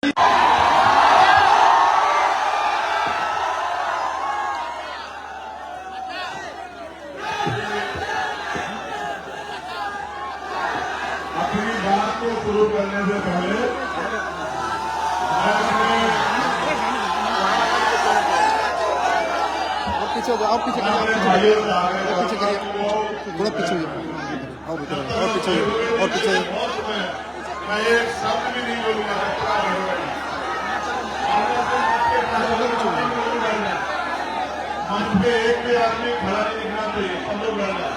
अपनी बात को शुरू करने से पहले पीछे और पीछे भाइयों से आगे पीछे करिए, थोड़ा पीछे और पीछे और पीछे। मैं एक शब्द भी नहीं बोलूंगा। मंच पे एक भी आदमी खड़ा नहीं दिखना चाहिए, सब लोग लड़ना।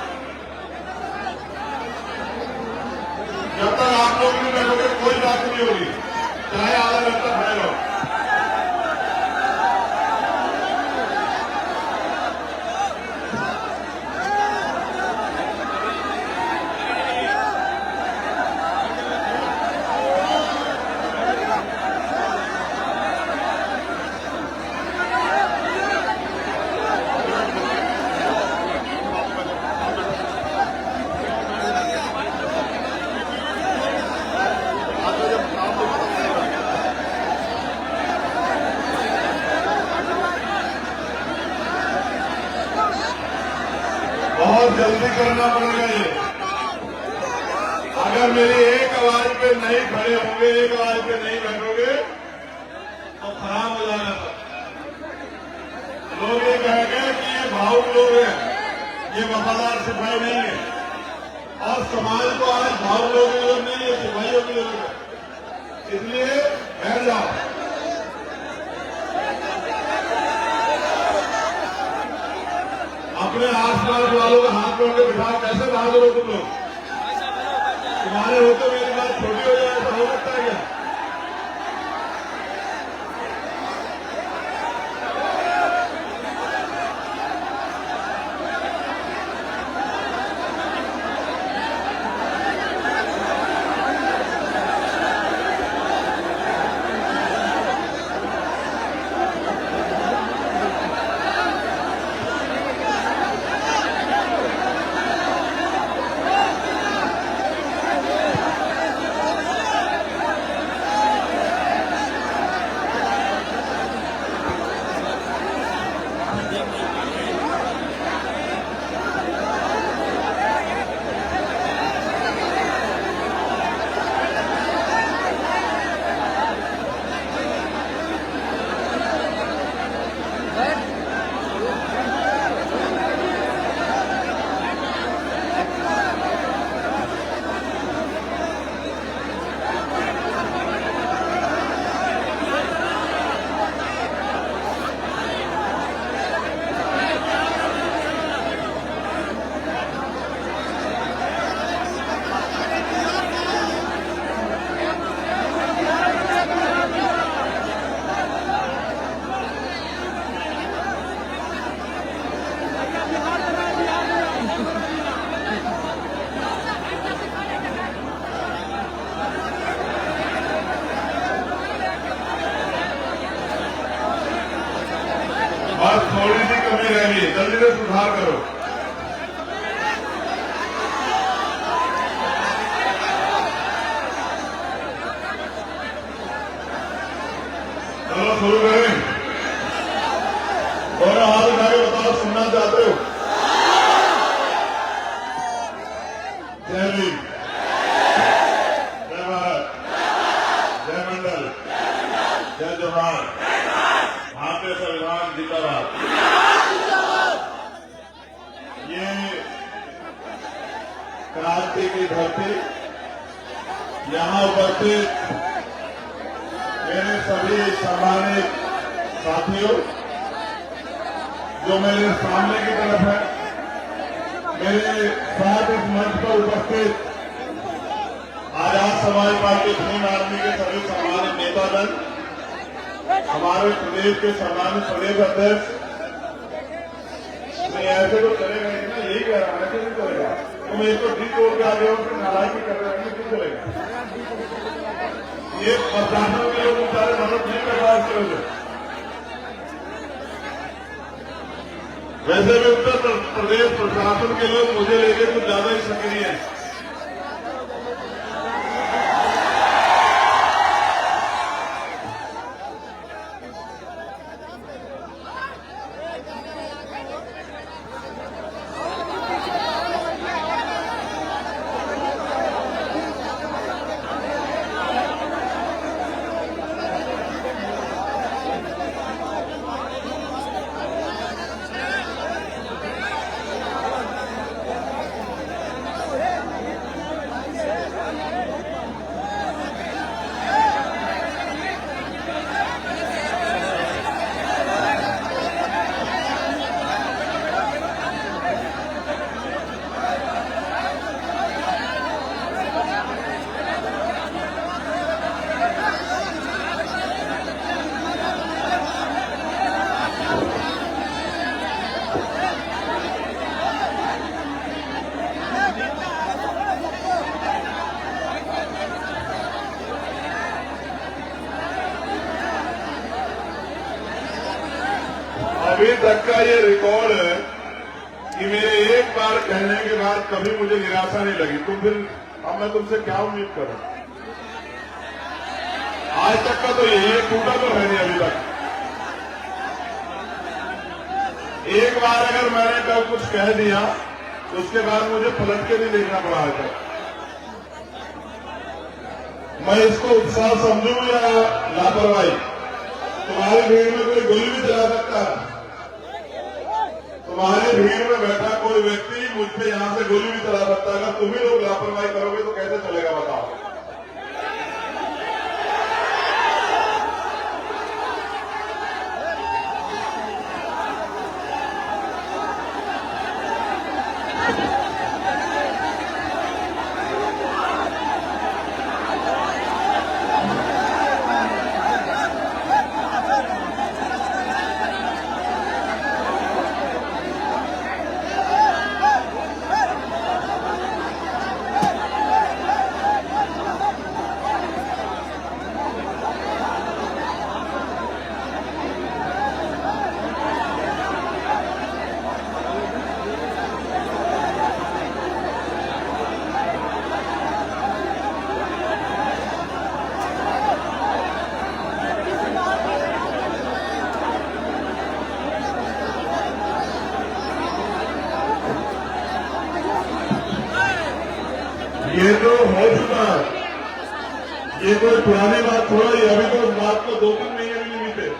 जब तक आप लोग नहीं बैठोगे कोई बात नहीं होगी, चाहे आधा घंटा खड़े रहो। बहुत जल्दी करना पड़ेगा ये। अगर मेरी एक आवाज पे नहीं खड़े होंगे, एक आवाज पे नहीं बैठोगे तो खराब हो जाएगा। लोग ये कहेंगे कि ये भावुक लोग हैं, ये वफादार सिपाही नहीं है। और समाज को आज भावुक लोगों की जरूरत नहीं है, सिपाहियों की जरूरत है। इसलिए बैठ जाओ। अपने आसपास वालों का हाथ पकड़ के बिठाओ। कैसे बहादुर हो तुम लोग? तुम्हारे होते मेरी बात छोटी हो जाए, ऐसा हो सकता है क्या? बस थोड़ी सी कमी रह गई, जल्दी से सुधार करो। चलो शुरू करें। दोनों हाथ उठा के बताओ, सुनना चाहते हो? जय भीम, जय भारत, जय मंडल, जय जवान, भारतीय संविधान जिंदाबाद। ये क्रांति की धरती, यहाँ उपस्थित मेरे सभी सम्मानित साथियों, जो मेरे सामने की तरफ है, मेरे साथ इस मंच पर उपस्थित आजाद समाज पार्टी भीम आर्मी के सभी सम्मानित नेतागण, हमारे प्रदेश के सम्मानित प्रदेश अध्यक्ष। नहीं ऐसे तो चलेगा नहीं ना, यही कह रहा हूं, ऐसे नहीं चलेगा। तुम एक तो डी तोड़ के आ गए हो, फिर नाराजगी कर रहे हैं, क्यों चलेगा? ये प्रशासन के लोग बेचारे मदद नहीं कर रहा इसकी वजह। वैसे भी उत्तर प्रदेश प्रशासन के लोग मुझे लेकर कुछ ज्यादा ही सक्रिय हैं। अभी तक का ये रिकॉर्ड है कि मेरे एक बार कहने के बाद कभी मुझे निराशा नहीं लगी। तुम फिर अब मैं तुमसे क्या उम्मीद करूं? आज तक का तो ये टूटा तो है नहीं अभी तक। एक बार अगर मैंने कल कुछ कह दिया तो उसके बाद मुझे पलट के नहीं देखना पड़ा आज तक। मैं इसको उत्साह समझूं या लापरवाही? तुम्हारी भीड़ में कोई गोली भी चला सकता है। तुम्हारी भीड़ में बैठा कोई व्यक्ति मुझ पे यहां से गोली भी चला सकता है। अगर तुम ही लोग लापरवाही करोगे तो कैसे चलेगा बताओ? ये तो हो चुका है। ये कोई पुरानी बात थोड़ा ही, अभी तो उस बात को 2-3 महीने भी नहीं बीते।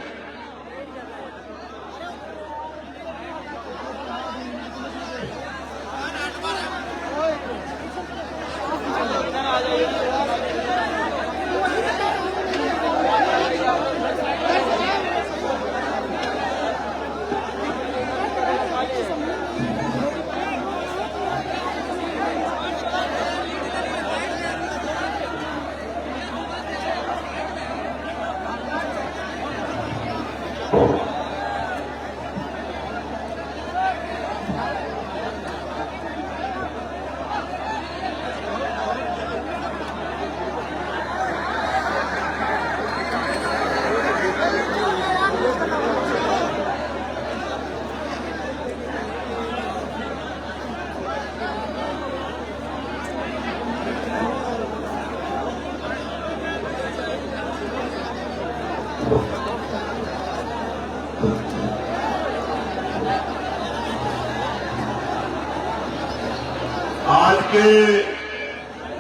आज के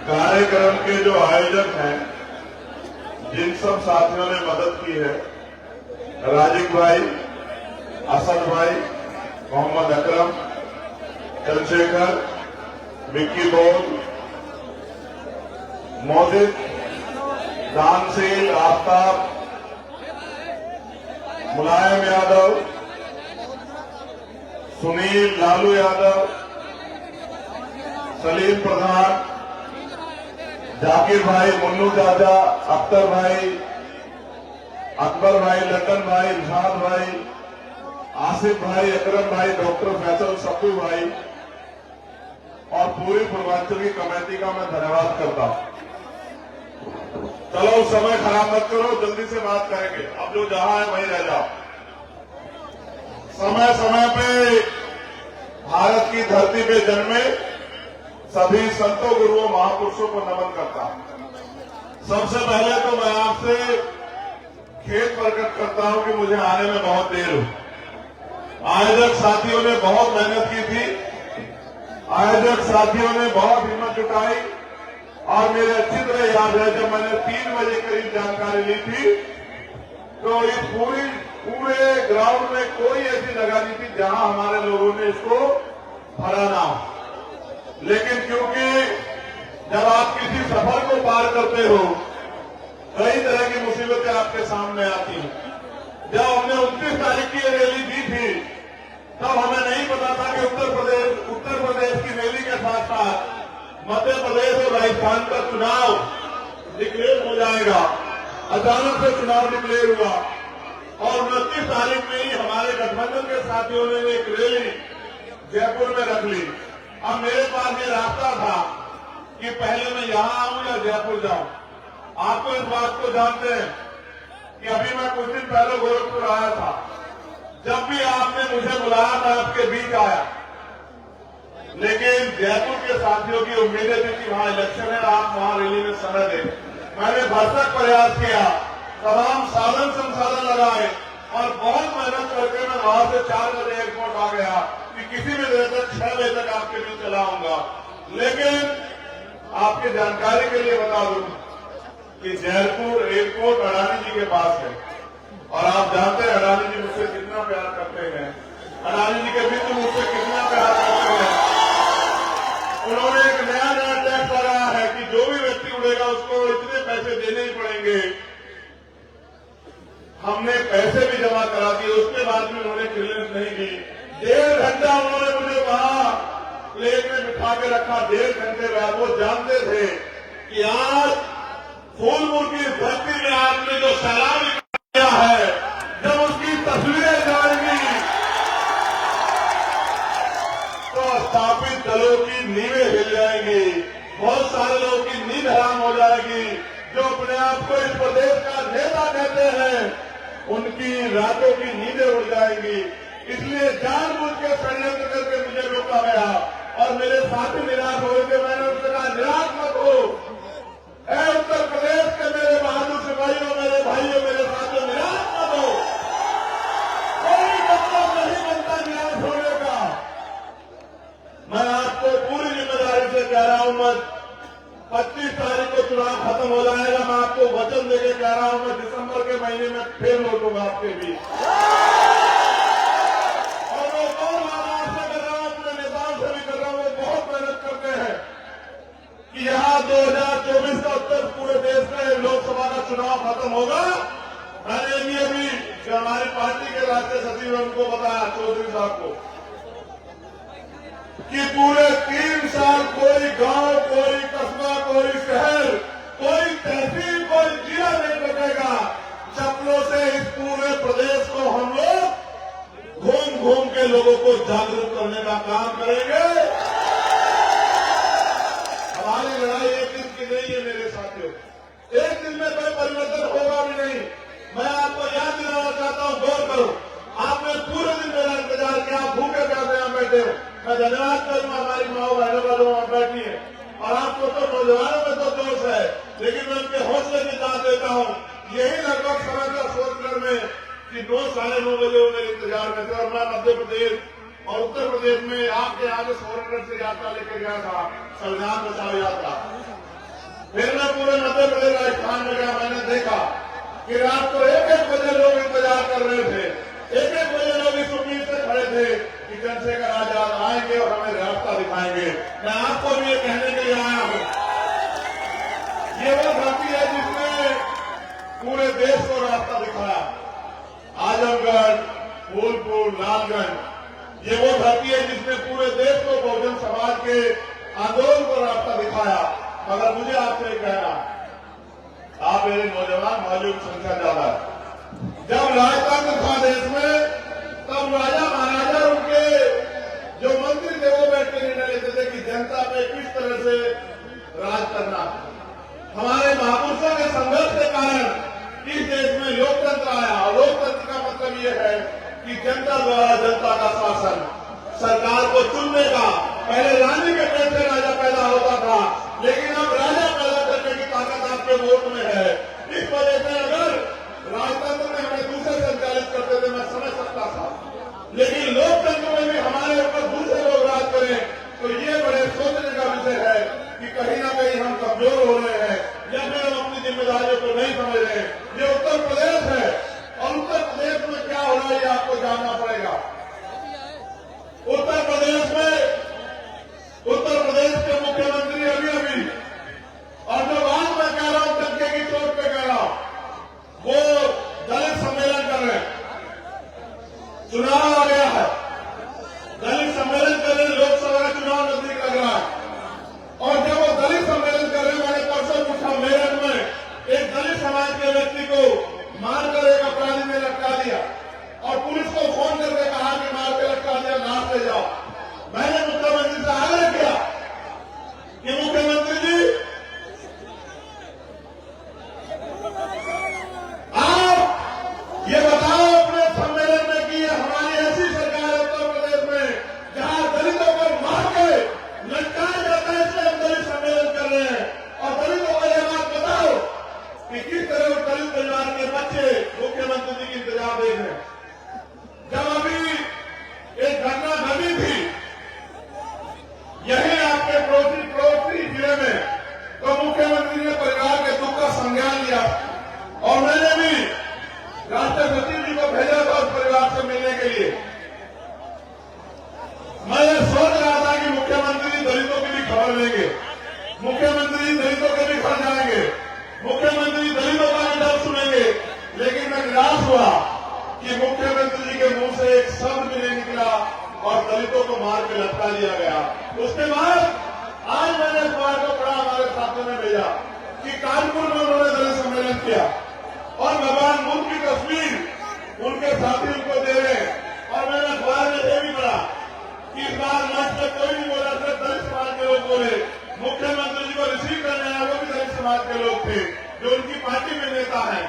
कार्यक्रम के जो आयोजक हैं, जिन सब साथियों ने मदद की है, राजिक भाई, असद भाई, मोहम्मद अकरम, चंद्रशेखर, विक्की बोल, मोजिद, दानशील, आफ्ताब, मुलायम यादव, सुनील, लालू यादव, सलीम प्रधान, जाकिर भाई, मुन्नू चाचा, अख्तर भाई, अकबर भाई, लंदन भाई, इरशाद भाई, आसिफ भाई, अकरम भाई, डॉक्टर फैसल, सप्पू भाई और पूरी पूर्वांचल की कमेटी का मैं धन्यवाद करता हूं। चलो समय खराब मत करो, जल्दी से बात करेंगे। अब जो जहां है वहीं रह जाओ। समय समय पे भारत की धरती पे जन्मे सभी संतों, गुरुओं, महापुरुषों को नमन करता हूं। सबसे पहले तो मैं आपसे खेद प्रकट करता हूं कि मुझे आने में बहुत देर हुई। आयोजक साथियों ने बहुत मेहनत की थी, आयोजक साथियों ने बहुत हिम्मत जुटाई और मेरे अच्छी तरह याद है जब मैंने 3 बजे करीब जानकारी ली थी तो इस पूरे ग्राउंड में कोई ऐसी जगह नहीं थी जहां हमारे लोगों ने इसको भरा ना हो। लेकिन क्योंकि जब आप किसी सफर को पार करते हो, कई तरह की मुसीबतें आपके सामने आती हैं। जब हमने 29 तारीख की रैली दी थी, तब हमें नहीं पता था कि उत्तर प्रदेश की रैली के साथ साथ मध्य प्रदेश और राजस्थान का चुनाव डिक्लेयर हो जाएगा। अचानक से चुनाव डिक्लेयर हुआ और 29 तारीख में ही हमारे गठबंधन के साथियों ने एक रैली जयपुर में रख ली। अब मेरे पास ये रास्ता था कि पहले मैं यहां आऊं या जयपुर जाऊं। आपको इस बात को जानते हैं कि अभी मैं कुछ दिन पहले गोरखपुर आया था। जब भी आपने मुझे बुलाया मैं आपके बीच आया, लेकिन जयपुर के साथियों की उम्मीदें थी कि वहां इलेक्शन है, आप वहां रैली में समय दें। मैंने भरसक प्रयास किया, तमाम साधन संसाधन लगाए और बहुत मेहनत करके मैं वहां से 4 बजे एयरपोर्ट आ गया कि किसी भी देर तक 6 बजे तक आपके बीच चला आऊंगा। लेकिन आपकी जानकारी के लिए बता दूं कि जयपुर एयरपोर्ट अडानी जी के पास है और आप जानते हैं अडानी जी मुझसे कितना प्यार करते हैं, अडानी जी के मित्र मुझसे कितना प्यार करते हैं। उन्होंने एक नया टैक्स लगाया है कि जो भी व्यक्ति उड़ेगा उसको इतने पैसे देने ही पड़ेंगे। हमने पैसे भी जमा करा दिए, उसके बाद भी उन्होंने क्लियरेंस नहीं दी। 1.5 घंटा उन्होंने मुझे वहां प्लेन में बिठा के रखा, 1.5 घंटे बाद। वो जानते थे कि आज फूलपुर की धरती में आपने जो सैलाब किया है, जब उसकी तस्वीरें जाएंगी तो स्थापित दलों की नींवें हिल जाएंगी, बहुत सारे लोगों की नींद हराम हो जाएगी। जो अपने आप को इस प्रदेश का नेता कहते हैं, उनकी रातों की नींदें उड़ जाएंगी। इसलिए जानबूझ के षड्यंत्र करके मुझे रोका गया और मेरे साथी निराश हो गए। मैंने उनसे कहा निराश मत हो, उत्तर प्रदेश के मेरे बहादुर सिपाहियों, मेरे भाइयों, मेरे साथियों, निराश मत हो। कोई मतलब नहीं बनता निराश होने का। मैं आपको पूरी जिम्मेदारी से कह रहा हूं, मैं 25 तारीख को चुनाव खत्म हो जाएगा, मैं आपको वचन देके कह रहा हूं, मैं दिसंबर के महीने में फिर लौटूंगा आपके बीच। और मैं कौन वादा आपसे कर रहा हूं, अपने नेताओं से भी कर रहा हूं, वो बहुत मेहनत करते हैं कि यहां 2024 का उत्तर पूरे देश का लोकसभा का चुनाव खत्म होगा। मैंने अभी जो हमारी पार्टी के राष्ट्रीय सचिव है उनको बताया, चौधरी साहब को, कि पूरे 3 साल कोई गांव, कोई कस्बा, कोई शहर, कोई तहसील, कोई जिला नहीं बचेगा। चप्पलों से इस पूरे प्रदेश को हम लोग घूम घूम के लोगों को जागरूक करने का काम करेंगे। हमारी लड़ाई एक दिन की नहीं है मेरे साथियों, एक दिन में कोई परिवर्तन होगा भी नहीं। मैं आपको याद दिलाना चाहता हूं, गौर करो, आपने पूरे दिन मेरा इंतजार किया, आप भूखे प्यासे यहां बैठे हो। मैं धन्यवाद करूंगा हमारी माओ बहनों का जो वहां बैठी है, और आपको तो नौजवानों में तो जोश है, लेकिन मैं उनके हौसले की दाद देता हूं। यही लगभग समय था सोचकर में कि 9, 9:30 बजे वो मेरे इंतजार में थे और मैं मध्य प्रदेश और उत्तर प्रदेश में आपके आगे सोनगढ़ से यात्रा लेकर गया था, संविधान बचाओ यात्रा। फिर मैं पूरे मध्य प्रदेश राजस्थान में गया, मैंने देखा कि रात को 1-1 बजे लोग इंतजार कर रहे थे, 1-1 बजे लोग इस उम्मीद से खड़े थे कि चंद्रशेखर आजाद आएंगे और हमें रास्ता दिखाएंगे। मैं आपको भी ये कहने के लिए आया हूं, ये वो धरती है जिसने पूरे देश को रास्ता दिखाया। आजमगढ़, फूलपुर, लालगंज, ये वो धरती है जिसने पूरे देश को बहुजन समाज के आंदोलन को रास्ता दिखाया। मगर मुझे आपसे कहना, आप मेरे नौजवान भाइयों की संख्या ज्यादा है। जब राजतंत्र था देश में, तब राजा महाराजा उनके जो मंत्री थे वो बैठ के निर्णय लेते थे कि जनता पे किस तरह से राज करना। हमारे महापुरुषों के संघर्ष के कारण इस देश में लोकतंत्र आया, और लोकतंत्र का मतलब ये है कि जनता द्वारा जनता का शासन, सरकार को चुनने का। पहले रानी के पेट से राजा पैदा होता था, लेकिन अब राजा पैदा करने की ताकत आपके वोट में है। इस वजह से अगर राजतंत्र में हमें दूसरे संचालित करते थे मैं समझ सकता था, लेकिन लोकतंत्र में भी हमारे ऊपर दूसरे लोग राज करें तो ये बड़े सोचने का विषय है कि कहीं ना कहीं हम कमजोर हो रहे हैं या फिर हम अपनी जिम्मेदारियों को नहीं समझ रहे हैं। ये उत्तर प्रदेश है और उत्तर प्रदेश में क्या हो रहा है ये आपको जानना पड़ेगा। उत्तर प्रदेश के मुख्यमंत्री अभी और जो बात मैं कह रहा हूं टंके की चोट पे कह रहा हूं, वो दलित सम्मेलन कर रहे हैं। चुनाव आ गया है, दलित सम्मेलन कर रहे हैं, लोकसभा का चुनाव नजदीक लग रहा है। और जब वो दलित सम्मेलन कर रहे हैं, मैंने परसों पूछा, मेरठ में एक दलित समाज के व्यक्ति को मारकर एक अपराधी ने लटका दिया और पुलिस को फोन करके कहा कि मार के लटका दिया, लाश ले जाओ। मैंने मुख्यमंत्री से आग्रह किया कि मुख्यमंत्री जी आप ये बताओ अपने सम्मेलन में कि हमारे और दलितों को मार के लटका दिया गया। उसके बाद आज मैंने इस बात को पढ़ा, हमारे साथियों ने भेजा कि कानपुर में उन्होंने दलित सम्मेलन किया और भगवान बुद्ध की तस्वीर उनके साथी उनको दे रहे हैं। और मैंने अखबार में ये भी पढ़ा कि इस बार मंच पर कोई नहीं बोला, सिर्फ दलित समाज के लोग बोले। मुख्यमंत्री जी को रिसीव करने आए वो भी दलित समाज के लोग थे, जो उनकी पार्टी में नेता हैं।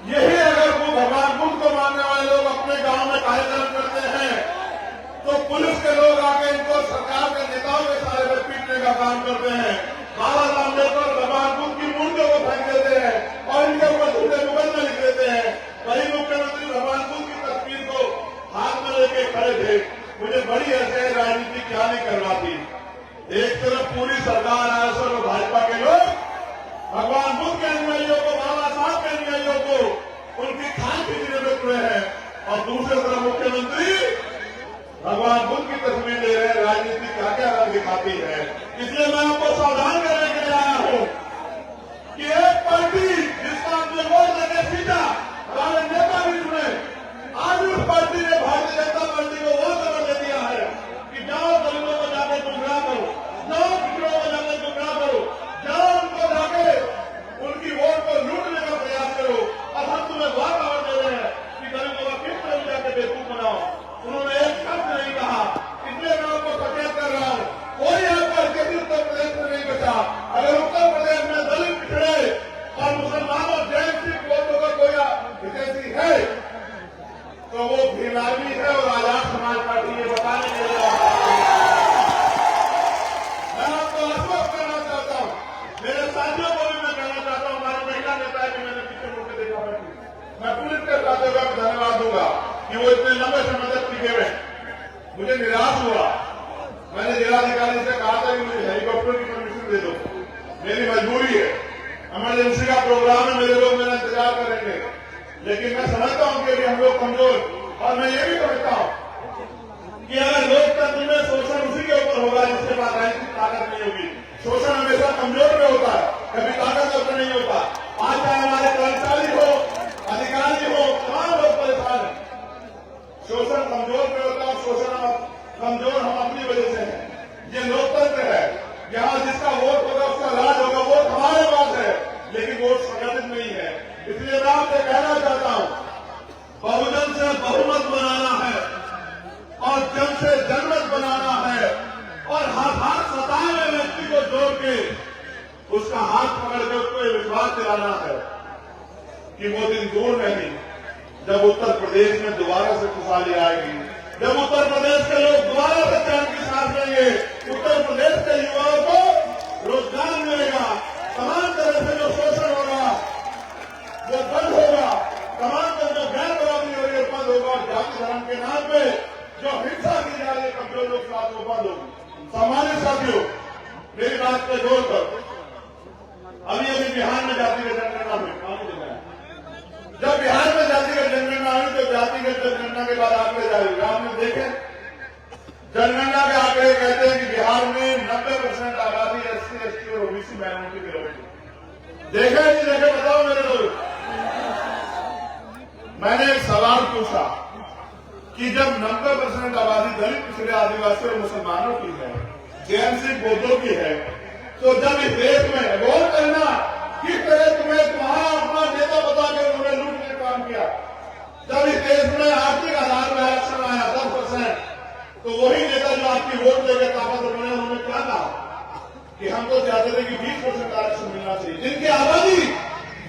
यही अगर वो भगवान बुद्ध को मानने वाले लोग अपने गांव में कार्यक्रम करते हैं तो पुलिस के लोग आके इनको सरकार के नेताओं के सारे पर पीटने का काम करते हैं। बाबा साहब अम्बेडकर भगवान बुद्ध की मूर्तियों को फेंक देते हैं और इनके ऊपर झूठे मुकदमे लिख देते हैं। वही मुख्यमंत्री भगवान बुद्ध की तस्वीर को हाथ में लेके खड़े थे। मुझे बड़ी ऐसे राजनीति क्या नहीं करवाती। एक तरफ पूरी सरकार आरएसएस और भाजपा के लोग भगवान बुद्ध के अनुयायियों को, बाबा साहब के अनुयायियों को उनकी खान खींचने में तुले हैं और दूसरी तरफ मुख्यमंत्री भगवान बुद्ध की तस्वीर ले रहे हैं। राजनीति क्या क्या रंग दिखाती है। इसलिए मैं आपको सावधान करने के लिए आया हूं कि एक पार्टी जिसका हमने वोट देने सीधा हमारे नेता भी चुने, आज उस पार्टी ने भारतीय जनता पार्टी को वो खबर दे दिया है कि जाओ दलितों को जाकर गुमराह करो, जाओ पिछड़ों को जाकर गुमराह करो, जाओ उनको जाके उनकी वोट को लूटने का प्रयास करो। और हम तुम्हें वह खबर दे रहे हैं कि दलितों का किस तरह जाकर बेवकूफ बनाओ। उन्होंने एक शब्द नहीं कहा, इसलिए मैं आपको सचेत कर रहा हूं, कोई आपका किसी उत्तर प्रदेश में नहीं बचा। अगर उत्तर प्रदेश में दलित पिछड़े और मुसलमान और जैन सिख वोटों का कोई हितैषी है तो वो भीम आर्मी है और आजाद समाज पार्टी ये बताने के लिए मैं आपको आश्वस्त करना चाहता हूं। मेरे साथियों को भी मैं कहना चाहता हूं, हमारी महिला नेता है कि मैंने पीछे मुड़ के देखा बैठी, मैं पुलिस के साथियों का धन्यवाद दूंगा कि वो इतने लंबे समय तक टिके हुए। मुझे निराश हुआ, मैंने जिलाधिकारी से कहा था कि मुझे हेलीकॉप्टर की परमिशन दे दो, मेरी मजबूरी है, इमरजेंसी का प्रोग्राम है, मेरे लोग मेरा इंतजार करेंगे। लेकिन मैं समझता हूं कि हम लोग कमजोर, और मैं ये भी समझता हूं कि अगर लोकतंत्र में शोषण उसी के ऊपर होगा जिसके पास राजनीतिक ताकत नहीं होगी। शोषण हमेशा कमजोर में होता है, कभी ताकत पर नहीं होता। आज चाहे हमारे कर्मचारी हो, अधिकारी हो, तमाम लोग परेशान है। शोषण कमजोर में होता है, शोषण कमजोर हम अपनी वजह से है। ये लोकतंत्र है, यहाँ जिसका वोट होगा उसका राज होगा। वोट हमारे पास है लेकिन वोट संगठित नहीं है। इसलिए मैं आपसे कहना चाहता हूं, बहुजन से बहुमत बनाना है और जन से जनमत बनाना है और हाथ सताए हुए व्यक्ति को जोड़ के उसका हाथ पकड़ के उसको ये विश्वास दिलाना है कि वो दिन दूर नहीं जब उत्तर प्रदेश में दोबारा से खुशहाली आएगी, जब उत्तर प्रदेश के लोग दोबारा से चैन की सांस लेंगे, उत्तर प्रदेश के युवाओं को रोजगार मिलेगा, तमाम तरह से जो शोषण होगा वो बंद होगा, तमाम तरह जो गैर बराबरी हो रही है बंद होगा, और जाति धर्म के नाम पे जो हिंसा की जा रही है कमजोर लोग साथ वो बंद होगी। सम्मानित साथियों, मेरी बात पे जोर कर, अभी बिहार में जातिगत जनगणना हुई, जब बिहार में जातिगत जनगणना हुई तो जातिगत जनगणना के बाद आंकड़े जारी हुए। आपने देखे जनगणना के आंकड़े कहते हैं कि बिहार में 90% आबादी SC, ST और OBC माइनॉरिटी की रहेगी। देखे नहीं देखे बताओ मेरे लोग। मैंने एक सवाल पूछा कि जब 90% आबादी दलित, पिछड़े, आदिवासी और मुसलमानों की है, जैन सिख बौद्धों की है, तो जब इस देश में गौर करना किस तरह तुम्हें तुम्हारा अपना नेता बता के उन्होंने लूटने का काम किया। जब इस देश में आर्थिक आधार पर आरक्षण आया 10%, तो वही नेता जो आपकी वोट लेकर ताकतवर बने उन्होंने क्या कहा कि हम तो चाहते थे कि 20% आरक्षण मिलना चाहिए। जिनकी आबादी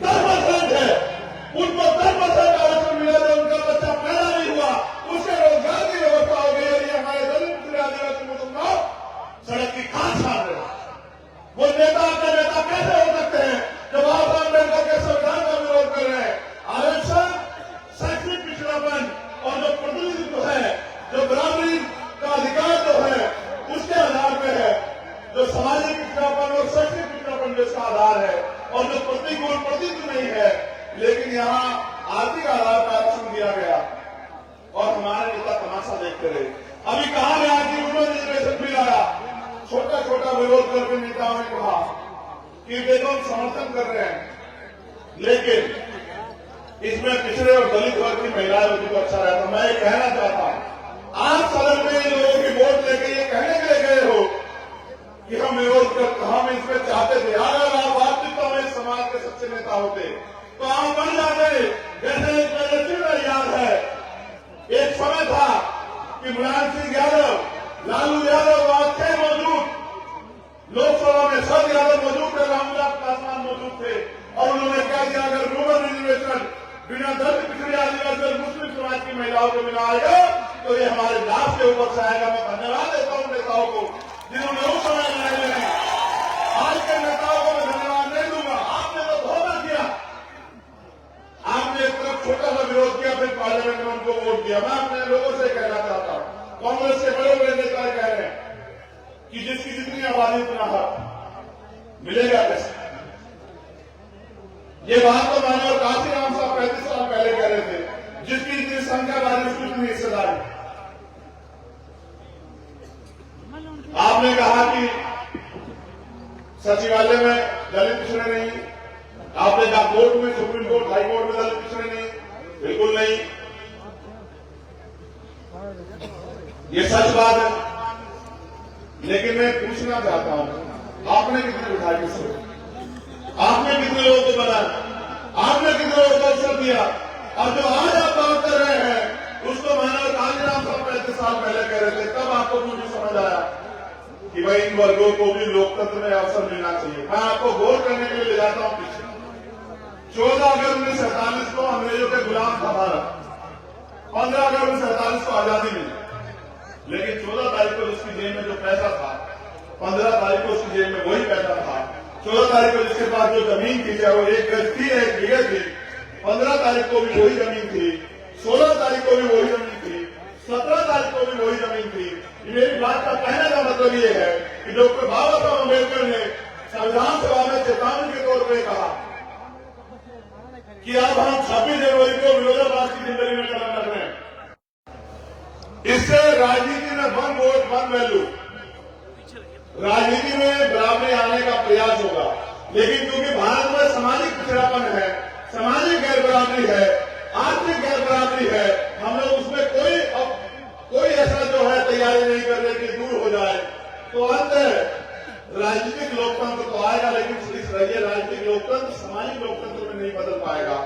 10% है उनको 10% आरक्षण मिला तो उनका बच्चा पैदा नहीं हुआ, उसके रोजगार की व्यवस्था हो गई। और ये हमारे दलित, पिछड़े, आदिवासी, मुसलमान सड़क की खान छान रहे। वो नेता अपने नेता कैसे हो सकते हैं जब बाबा साहब अम्बेडकर के संविधान का विरोध कर रहे हैं। आरक्षण, शैक्षणिक पिछड़ापन और जो प्रतिनिधित्व है, जो बराबरी का अधिकार जो है उसके आधार पर है, जो सामाजिक पिछड़ापन और शैक्षणिक पिछड़ापन जो इसका आधार है, और जो प्रतिकूल प्रतित्व नहीं है। लेकिन यहाँ आर्थिक आधार पर आरक्षण दिया गया और हमारे नेता तमाशा देखते रहे। अभी कहा गया कि उन्होंने रिजर्वेशन बिल आया, छोटा छोटा विरोध करके नेताओं ने कहा कि देखो हम समर्थन कर रहे हैं, लेकिन इसमें पिछड़े और दलित वर्ग की महिलाएं होती तो अच्छा रहता। मैं ये कहना चाहता हूं, आप सदन में इन लोगों की वोट लेके ये कहने के लिए गए हो कि हम विरोध करते, हम इसमें चाहते थे। अगर आप वास्तविकता में समाज के सच्चे नेता होते तो आप बन जाते। जैसे पहले चिन्ह याद है, एक समय था कि मुलायम सिंह यादव, लालू यादव वहां थे मौजूद, लोकसभा में शरद यादव मौजूद थे, रामविलास पासवान मौजूद थे, और उन्होंने क्या किया, अगर रूरल रिजर्वेशन बिना दलित पिछड़े आदिवासी और मुस्लिम समाज की महिलाओं को बिना आएगा तो ये हमारे लाश के ऊपर से आएगा। मैं धन्यवाद देता हूं नेताओं को जिन्होंने उस समय लड़ाई लड़ी। आज के नेताओं को मैं धन्यवाद नहीं दूंगा। आपने तो धोखा किया, आपने एक तरफ छोटा सा विरोध किया, फिर पार्लियामेंट में उनको वोट दिया। मैं अपने लोगों से कहना चाहता हूं, कांग्रेस के बड़े बड़े नेता कह रहे हैं कि जिसकी जितनी आबादी उतना हक मिलेगा कैसे। ये बात तो माननीय काशीराम साहब 35 साल पहले कह रहे थे, जिसकी जितनी संख्या बारी उसकी उतनी हिस्सेदारी। आपने कहा कि सचिवालय में दलित पिछड़े नहीं, आपने कहा कोर्ट में, सुप्रीम कोर्ट, हाई कोर्ट में दलित पिछड़े नहीं, बिल्कुल नहीं। ये सच बात है, लेकिन मैं पूछना चाहता हूं, आपने कितने विधायक से, आपने कितने लोगों को बनाया, आपने कितने लोगों को अवसर दिया, और जो आज आप बात कर रहे हैं उसको माननीय काशीराम साहब 35 साल पहले कह रहे थे। तब आपको मुझे समझ आया कि भाई इन वर्गों को भी लोकतंत्र में अवसर मिलना चाहिए। मैं आपको गौर करने के लिए ले जाता हूं पीछे। 14 अगस्त 1947 को अंग्रेजों के गुलाम था भारत, 15 अगस्त 1947 को आजादी मिली, लेकिन 14 तारीख को उसकी जेब में जो पैसा था, 15 तारीख को उसकी जेब में वही पैसा था, 14 तारीख को जिसके पास जो जमीन थी, चाहे वो 1 गज थी, 1 बीघे थी, 15 तारीख को भी वही जमीन थी, 16 तारीख को भी वही जमीन थी, 17 तारीख को भी वही जमीन थी। मेरी बात का कहने का मतलब ये है कि डॉक्टर बाबा साहब अम्बेडकर ने संविधान सभा में चेतावनी के तौर पर कहा कि अब हम 26 जनवरी को विरोधाभास की जिंदगी में कदम रख रहे हैं। इससे राजनीति में 1 वोट 1 वैल्यू, राजनीति में बराबरी आने का प्रयास होगा। लेकिन क्योंकि भारत में सामाजिक पिछड़ापन है, सामाजिक गैर बराबरी है, आर्थिक गैर बराबरी है, हम लोग उसमें कोई ऐसा जो है तैयारी नहीं कर रहे कि दूर हो जाए, तो अंत राजनीतिक लोकतंत्र तो आएगा, लेकिन इस राजनीतिक लोकतंत्र सामाजिक लोकतंत्र में नहीं बदल पाएगा।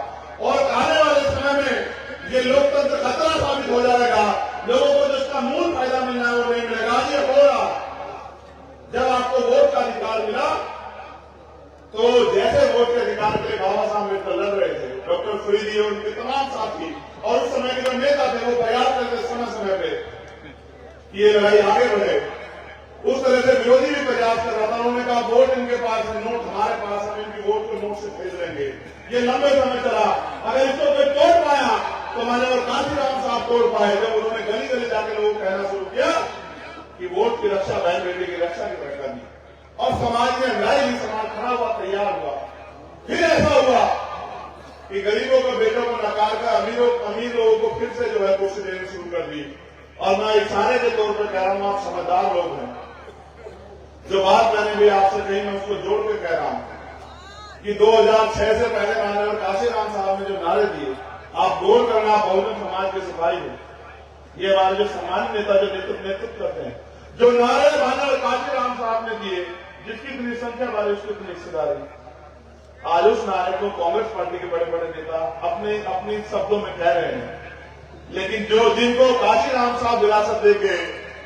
और आने वाले समय में ये लोकतंत्र खतरा साबित हो जाएगा। लोगों को जिसका मूल फायदा मिलना है वो नहीं मिलेगा। ये हो रहा, जब आपको वोट का अधिकार मिला तो जैसे वोट के अधिकार के लिए बाबा साहब अम्बेडकर लड़ रहे थे, डॉक्टर फरीदी और उनके तमाम साथी और उस समय के जो नेता थे वो प्रयास करते समय समय पे ये लड़ाई आगे बढ़े। उस तरह से विरोधी भी प्रयास कर रहा था। उन्होंने कहा वोट इनके पास है, नोट हमारे पास, हम इनकी वोट को नोट से खरीद लेंगे। ये लंबे समय चला। अगर इसको कोई तोड़ पाया तो माननीय काशीराम साहब तोड़ पाए, जब उन्होंने गली गली जाकर लोगों को कहना शुरू किया कि वोट की रक्षा बहन बेटी की रक्षा की तरह करनी, और समाज में लड़ाई ही, समाज खड़ा हुआ, तैयार हुआ। फिर ऐसा हुआ कि गरीबों के बेटों को नकार कर अमीर लोगों को फिर से जो है कुर्सी देनी शुरू कर दी। और मैं इशारे के तौर पर कह रहा हूं, आप समझदार लोग हैं, जो बात मैंने भी आपसे कही मैं उसको जोड़ के कह रहा हूं कि 2006 से पहले माननीय काशीराम साहब ने जो नारे दिए, आप गौर करना, बहुजन समाज के सिपाही हो, ये हमारे जो सामान्य नेता जो नेतृत्व करते हैं, जो नारे माननीय काशीराम साहब ने दिए, जिसकी इतनी संख्या वाली उसकी इतनी हिस्सेदारी, आज उस नारे को कांग्रेस पार्टी के बड़े बड़े नेता अपने शब्दों में कह रहे हैं। लेकिन जो जिनको काशीराम साहब विरासत देके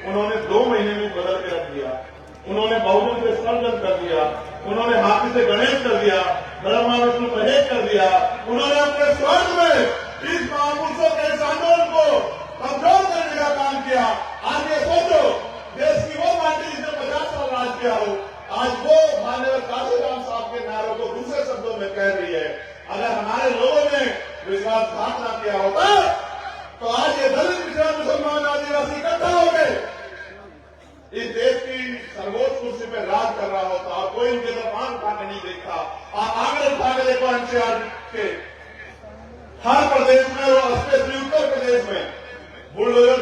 उन्होंने 2 महीने में बदल के रख दिया, उन्होंने बहुजन से सर्जन कर दिया, उन्होंने हाथी से गणेश कर दिया, ब्रह्मा विष्णु महेश कर दिया, उन्होंने अपने स्वर्ग में इस महापुरुषों के इस आंदोलन को कमजोर करने का काम किया। आज ये सोचो, देश की वो पार्टी जिसने 50 साल राज किया हो, आज वो माननीय काशीराम साहब के नारों को दूसरे शब्दों में कह रही है। अगर हमारे लोगों ने विश्वासघात न किया होता तो आज ये दलित पिछड़ा मुसलमान आदिवासी इकट्ठा हो गए, इस देश की सर्वोच्च कुर्सी पे राज कर रहा होता, और कोई इनके तरफ आंख उठा के नहीं देखता। आप आगे उठा के देखो, एनसीआर के हर प्रदेश में और स्पेशली उत्तर प्रदेश में बुलडोजर